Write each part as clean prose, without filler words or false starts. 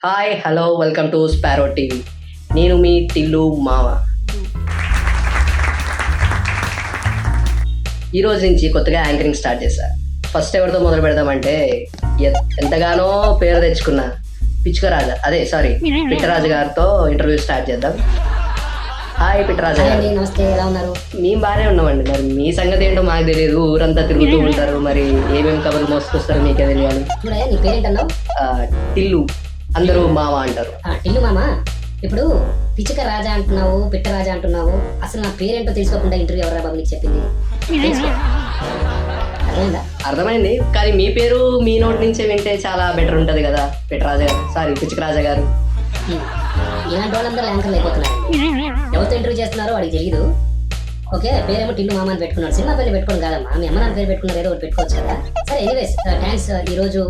Hi hello welcome to sparrow TV. నేను మీ టిల్లు మావ. ఈరోజు నుంచి కొత్తగా యాంకరింగ్ స్టార్ట్ చేశాను. ఫస్ట్ ఎవరితో మొదలు పెడదామంటే ఎంతగానో పేరు తెచ్చుకున్న పిట్టరాజు గారితో ఇంటర్వ్యూ స్టార్ట్ చేద్దాం. హాయ్ పిట్టరాజు గారు. నమస్తే, ఎలా ఉన్నారు? మేము బాగానే ఉన్నామండి. మరి మీ సంగతి ఏంటో మాకు తెలియదు. ఊరంతా తిరుగుతూ ఉంటారు, మరి ఏమేమి కబుర్లు మోసుకొస్తారో మీకే తెలియాలి. నీ పేరేంటన్నావు? టిల్లు, అందరూ మామ అంటారు. టిల్లు మామ. ఇప్పుడు పిచ్చుక రాజా అంటున్నావు, పిట్ట రాజా అంటున్నావు. అసలు నా పేరేంటో తెలుసుకోకుండా ఇంటర్వ్యూ ఎవరా బాబు నీకు చెప్పింది? అర్థమైంది, కానీ మీ పేరు మీ నోటి నుంచే వింటే చాలా బెటర్ ఉంటది కదా పిట్టరాజా గారు. సారీ, పిచ్చుక రాజా గారు. ఇలాంటి వాళ్ళందరూ యాంకర్లు అయిపోతున్నారు. ఎవరితో ఇంటర్వ్యూ చేస్తున్నారో వాడికి తెలియదు. ఓకే, పేరేమో టిల్లు మామ అని పెట్టుకున్నాడు. సినిమా పేరు పెట్టుకోండి కాదమ్మా, మీ అమ్మ నాన్న పేరు పెట్టుకున్నారు, ఏదో ఒకటి పెట్టుకోవచ్చు కదా. సరే, ఎనీవేస్ థ్యాంక్స్. ఈరోజు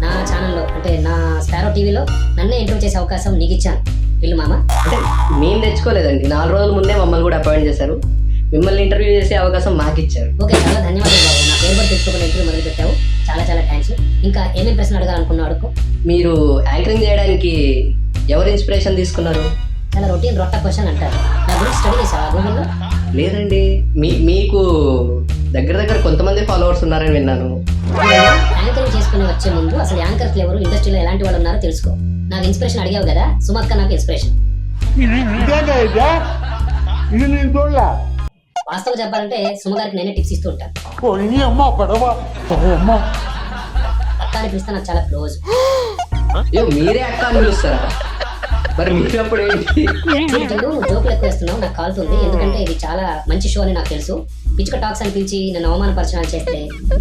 నా ఛానల్లో అంటే నా స్పారో టీవీలో నన్నే ఇంటర్వ్యూ చేసే అవకాశం నీకు ఇచ్చాను టిల్లు మామ. అంటే మేము తెచ్చుకోలేదండి, 4 రోజుల ముందే మమ్మల్ని కూడా అపాయింట్ చేశారు. మిమ్మల్ని ఇంటర్వ్యూ చేసే అవకాశం మాకు ఇచ్చారు. ఓకే, చాలా ధన్యవాదాలు బాబు. నా పేరు కూడా తెచ్చుకోకుండా ఇంటర్వ్యూ మొదలు పెట్టావు. చాలా చాలా థ్యాంక్స్. ఇంకా ఏమేమి ప్రశ్న అడగాలనుకున్నావు అడుగు. మీరు యాంకరింగ్ చేయడానికి ఎవరు ఇన్స్పిరేషన్ తీసుకున్నారు? చాలా రొటీన్ రొట్ట క్వశ్చన్ అంటారు. నా గురించి స్టడీ చేసావా గూగుల్లో? లేదండి, మీకు దగ్గర కొంతమంది ఫాలోవర్స్ ఉన్నారని విన్నాను. యాంకరింగ్ చేసుకుని వచ్చే ముందు అసలు యాంకర్స్ ఎవరు, ఇండస్ట్రీలో ఎలాంటి వాళ్ళు ఉన్నారో తెలుసుకో. నాకు ఇన్స్పిరేషన్ అడిగావు కదా, సుమక్క నాకు ఇన్స్పిరేషన్. వాస్తవం చెప్పాలంటే సుమ గారికి నేనే టిప్స్ ఇస్తూ ఉంటాను. అక్క అని పిలిస్తే నాకు చాలా క్లోజ్. మీరే అక్క అని పిలుస్తారా? మరి మీరు అప్పుడు ఏంటి? జోకులు ఎక్కువ వేస్తున్నావు, నాకు కాలుతుంది. ఎందుకంటే ఇది చాలా మంచి షో అని నాకు తెలుసు. పిచ్చుక టాక్స్ అని పిలిచి నన్ను అవమానపరచడానికి చేస్తే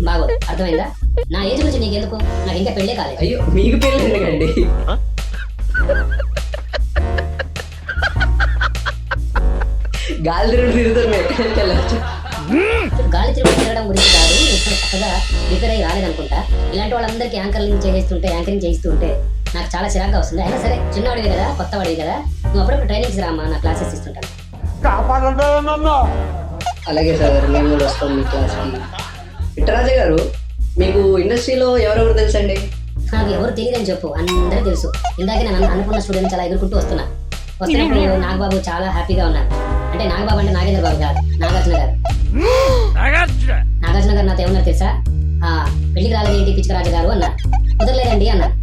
బాగోదు. అర్థమైందా? నా ఏజ్ గురించి నీకు ఎందుకు? నాకు ఇంకా పెళ్ళే కాలేదు. అయ్యో, మీకు పెళ్ళి ఎందుకండి? గాలి తిరుగుతారు, గాలి తిరగడం గురించి కాదు. ఇప్పుడు చక్కగా ప్రిపేర్ అయ్యి రాలేదనుకుంటా. ఇలాంటి వాళ్ళందరికీ యాంకరింగ్ చేయిస్తుంటే నాకు చాలా చిరాగ్గా వస్తుంది. అయినా సరే, చిన్నవాడివి కదా, కొత్తవాడివి కదా, నువ్వు అప్పుడప్పుడు ట్రైనింగ్స్ రామ్మా, నా క్లాసెస్ ఇస్తుంటాను. అలాగే సార్, మేము కూడా వస్తాం మీ క్లాస్కి. పిట్టరాజా గారు, మీకు ఇండస్ట్రీలో ఎవరెవరు తెలుసండి? నాకు ఎవరు తెలియదని చెప్పు, అందరూ తెలుసు. ఇందాకే నేను అనుకున్న స్టూడెంట్ చాలా ఎదుర్కొంటూ వస్తున్నప్పుడు నాగబాబు చాలా హ్యాపీగా ఉన్నాను. అంటే నాగబాబు అంటే నాగేంద్ర బాబు కాదు, నాగార్జున గారు. నాగార్జున గారు నాతో ఏమన్నారు తెలుసా? పెళ్లికి రాలేదేంటి పిచ్చుక రాజు గారు అన్నారు. కుదరలేదండి అన్నారు.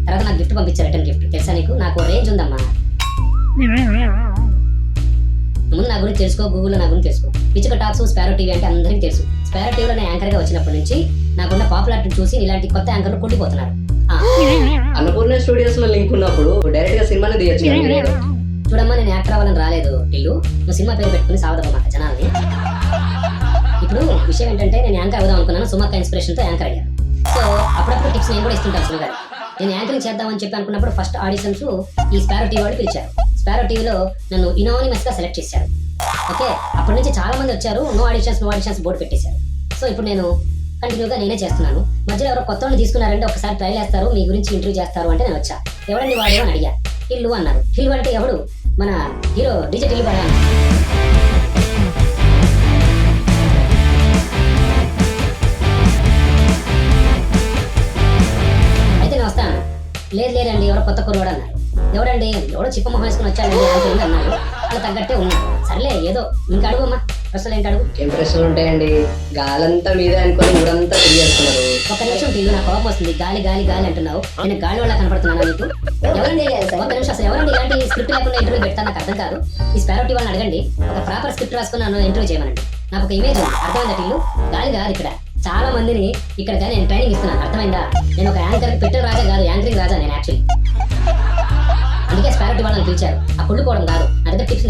తర్వాత నాకు గిఫ్ట్ పంపించారు, రిటర్న్ గిఫ్ట్. తెలుసా నీకు? నాకు రేంజ్ ఉందమ్మా. ముందు నా గురించి తెలుసుకో, గూగుల్లో నా గురించి తెలుసుకో. పిచ్చుక టాక్స్, స్పారో టీవీ అంటే అందరికీ తెలుసు. స్పారో టీవీలో నేను యాంకర్గా వచ్చినప్పటి నుంచి నాకున్న పాపులారిటీ చూసి ఇలాంటి కొత్త యాంకర్లు కుండిపోతున్నారు. అన్నపూర్ణ స్టూడియోస్ లో లింక్ ఉన్నప్పుడు డైరెక్ట్ గా సినిమాని తీయచ్చు. చూడమ్మా, నేను యాక్టర్ అవ్వాలని రాలేదు టిల్లు. నువ్వు సినిమా పేరు పెట్టుకుని సావదమ్మా జనాల్ని. ఇప్పుడు విషయం ఏంటంటే, నేను యాంకర్ అవుదాం అనుకున్నాను. సుమక్క ఇన్స్పిరేషన్తో యాంకర్ అయ్యాను. సో అప్పుడప్పుడు టిప్స్ నేను కూడా ఇస్తుంటాను సుమ గారు. నేను యాంకరింగ్ చేద్దామని చెప్పి అనుకున్నప్పుడు ఫస్ట్ ఆడిషన్స్ ఈ స్పారో టీవీ వాళ్ళు పిలిచారు. స్పారో టీవీలో నన్ను ఇనానిమస్ గా సెలెక్ట్ చేశారు. ఓకే, అప్పటి నుంచి చాలా మంది వచ్చారు. నో ఆడిషన్స్ బోర్డు పెట్టేశారు. సో ఇప్పుడు నేను కంటిన్యూగా నేనే చేస్తున్నాను. మధ్యలో ఎవరో కొత్త వాళ్ళు తీసుకున్నారంటే ఒకసారి ట్రైల్ వేస్తారు, మీ గురించి ఇంటర్వ్యూ చేస్తారు అంటే నేను వచ్చా. ఎవరండి వాడు అని అడిగా. టిల్లు అన్నారు. టిల్లు అంటే ఎవడు? మన హీరో డీజే టిల్లు పడా. అయితే నేను వస్తాను. లేదండి, ఎవరో కొత్త కుర్రోడు అన్నారు. ఎవడండి? ఎవడో చిప్ప మొహం వేసుకుని వచ్చాడండి అన్నారు. అలా తగ్గట్టే ఉన్నారు. సర్లే, ఏదో ఇంకా అడుగుమ్మా, ప్రశ్నలు ఏంటి అడుగు. ఏం ప్రశ్నలు ఉంటాయండి? గాలంతా మీదే అనుకుని ఊరంతా తిరిగేస్తున్నారు. ఒక నిమిషం టిల్లు, నాకు కోపం వస్తుంది. గాలి గాలి గాలి అంటున్నావు. నేను గాలి వల్ల కనపడుతున్నాను నీకు? ఎవరండి? ఒక నిమిషం, అసలు ఎవరండి ఇలాంటి స్క్రిప్ట్ లేకుండా ఇంటర్వ్యూ పెడతా? నాకు అర్థం కాదు. ఈ స్పారో టీవీ వాళ్ళని అడగండి, ఒక ప్రాపర్ స్క్రిప్ట్ రాసుకుని నన్ను ఇంటర్వ్యూ చేయమనండి. నాకు ఒక ఇమేజ్ ఉంది, అర్థమైందా టిల్లు? గాలి కాదు, ఇక్కడ చాలా మందిని ఇక్కడ నేను ట్రైనింగ్ ఇస్తున్నాను, అర్థమైందా? నేను ఒక యాంకర్, పిట్టర్ రాజా కాదు, యాంకరింగ్ రాజా నేను యాక్చువల్లీ. అందుకే స్పారో టీవీ వాళ్ళని పిలిచారు. ఆ కుళ్ళుకోవడం కాదు, నా దగ్గర టిప్స్.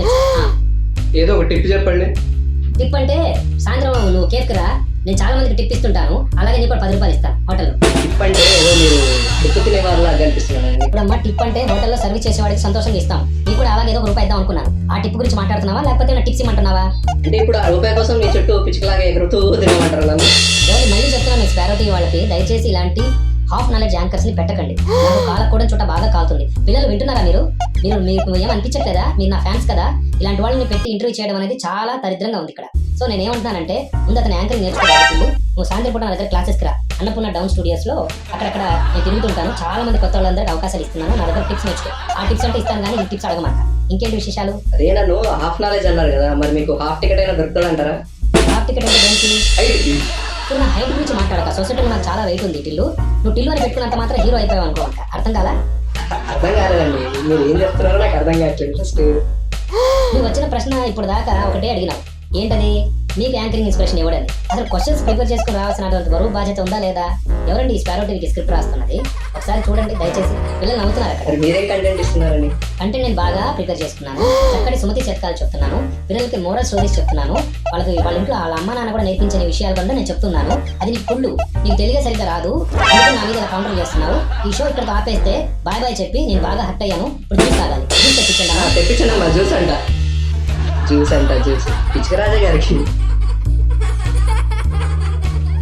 ఏదో ఒక టిప్ చెప్పండి. టిప్ అంటే, సాయంత్రం నువ్వు కేక్ రా, నేను చాలా మందికి టిప్ ఇస్తుంటాను. అలాగే నీకు 10 రూపాయలు ఇస్తాను హోటల్లో. టిప్ అంటే ఏదో మీరు టిప్ తినే వాళ్ళ కనిపిస్తున్నారండి. ఇప్పుడు అమ్మ, టిప్ అంటే హోటల్లో సర్వీస్ చేసేవాడికి సంతోషంగా ఇస్తాం. నీకు కూడా అలాగే ఏదో ₹1 ఇద్దాం అనుకున్నాను. ఆ టిప్ గురించి మాట్లాడుతున్నావా, లేకపోతే నా టిప్స్ ఇమ్మంటున్నావా? అంటే ఇప్పుడు ఆ రూపాయి కోసం మీ చుట్టూ పిచ్చుకలాగా ఎగురుతూ తినమంటారు నన్ను. మళ్ళీ చెప్తున్నాను స్పారో టీవీ వాళ్ళకి, దయచేసి ఇలాంటి హాఫ్ నాలెడ్జ్ యాంకర్స్ ని పెట్టకండి. నాకు కాలకూడని చోట బాగా కాలుతుంది. పిల్లలు వింటున్నారా మీరు? మీకు ఏమనిపించట్లేదా? మీరు నా ఫ్యాన్స్ కదా. ఇలాంటి వాళ్ళని పెట్టి ఇంటర్వ్యూ చేయడం అనేది చాలా దరిద్రంగా ఉంది ఇక్కడ. సో నేను ఏమంటున్నానంటే, ముందు అతను యాంకరింగ్ నేర్చుకోవాలి. నువ్వు సాయంత్రం పూట నా దగ్గర క్లాసెస్కి రా. అన్నపూర్ణ డౌన్ స్టూడియోస్లో అక్కడక్కడ నేను తిరుగుతుంటాను. చాలా మంది కొత్త వాళ్ళందరికీ అవకాశాలు ఇస్తున్నాను. నా దగ్గర టిప్స్ నేర్చుకో. ఆ టిప్స్ అంటే ఇస్తాను కానీ ఈ టిప్స్ అడగమాట. ఇంకేంటి విశేషాలు? అదే నన్ను హాఫ్ నాలెడ్జ్ అన్నారు కదా, మరి మీకు హాఫ్ టికెట్ అయినా దొరుకుతుందంటారా? హాఫ్ టికెట్ అంటే ఏంటి? ఇప్పుడు నా హైట్ గురించి మాట్లాడక. సొసైటీలో నాకు చాలా వెయిట్ ఉంది టిల్లు. నువ్వు టిల్లు అని పెట్టుకున్నంత మాత్రం హీరో అయిపోయావు అనుకోమంట. అర్థం కాలా? అర్థం కాలేదండి, మీరు ఏం చెప్తున్నారో నాకు అర్థం కావట్లేదు. ఫస్ట్ నువ్వు వచ్చిన ప్రశ్న ఇప్పుడు దాకా ఒకటే అడిగినావు. ఏంటది? మీకు యాంకరింగ్ ఇన్స్పిరేషన్ ఎవడని. అసలు క్వశ్చన్స్ ప్రిపేర్ చేసుకుని రావాల్సినటువంటి బరువు బాధ్యత ఉందా లేదా? ఎవరండి ఈ స్పారో టీవీకి స్క్రిప్ట్ రాస్తున్నది? ఒకసారి చూడండి దయచేసి. పిల్లలు నవ్వుతున్నారు అక్కడ. మరి మీరేం కంటెంట్ ఇస్తున్నారని? అంటే నేను బాగా ప్రిపేర్ చేసుకున్నాను. చక్కటి సుమతి శతకాలు చెప్తున్నాను. పిల్లలకి మోరల్ స్టోరీస్ చెప్తున్నాను. వాళ్ళ ఇంట్లో వాళ్ళ అమ్మ నాన్న కూడా నేర్పించే విషయాలు కూడా నేను చెప్తున్నాను. అది నీకు కుళ్ళు. నీకు తెలియగా సరిగ్గా రాదు. అందుకే నా మీద కౌంటర్ చేస్తున్నావు. ఈ షో ఇక్కడ ఆపేస్తే బాయ్ బాయ్ చెప్పి నేను బాగా హర్ట్ అయ్యాను. ఇప్పుడు జ్యూస్ తాగాలి. జ్యూస్ తెప్పించండి. తెప్పించండి. జ్యూస్ పిచ్చికరాజా గారికి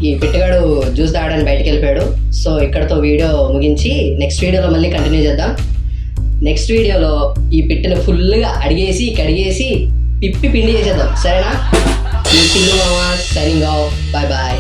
ఈ పిట్టగాడు జ్యూస్ తాగడానికి బయటకు వెళ్ళిపోయాడు. సో ఇక్కడతో వీడియో ముగించి నెక్స్ట్ వీడియోలో మళ్ళీ కంటిన్యూ చేద్దాం. నెక్స్ట్ వీడియోలో ఈ పిట్టను ఫుల్గా అడిగేసి కడిగేసి పిప్పి పిండి చేసేద్దాం. సరేనా? ఈ పిల్లు మామ సైనింగ్ ఆఫ్. Bye bye.